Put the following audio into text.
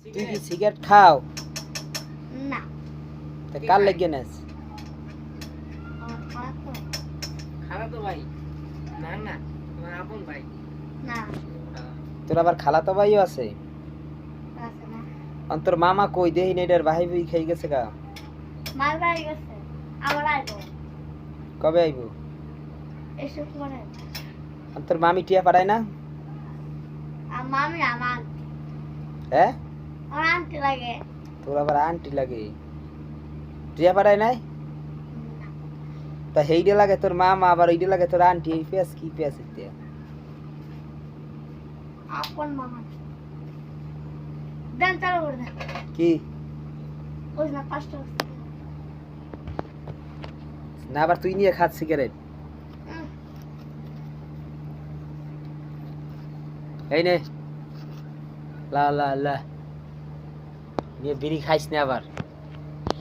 তুই কি সিগারেট খাও? না। তা কার লেগে নেস? আমার খারাপ তো? খালা তো ভাই না না তোমার আপন ভাই না, তোর আবার খালাতো ভাইও আছে? আছে না। তোর মামা কই দেহি না, এটার ভাই ভাই খাই গেছে গা। মার বাড়ি গেছে, আবার আইবো। কবে আইবো? এসব করে তোর মামি টিয়া পাঠায় না? মামি আমার হ্যাঁ, আমার আন্টি লাগে। তোর আবার আন্টি লাগে, টিয়া পাঠায় নাই? না, তা হেইডে লাগে তোর মামা, আবার ওইডে লাগে তোর আন্টি। এই পেঁয়াজ কি পেঁয়াজ ইত্যাদি? আপন মামা দেন, চালু করে দেন। কি ওই না 5 টাকা। না আবার তুই নিয়ে খাস সিগারেট? এই নে, লা লা লা, নিয়ে বিড়ি খাইস না আবার।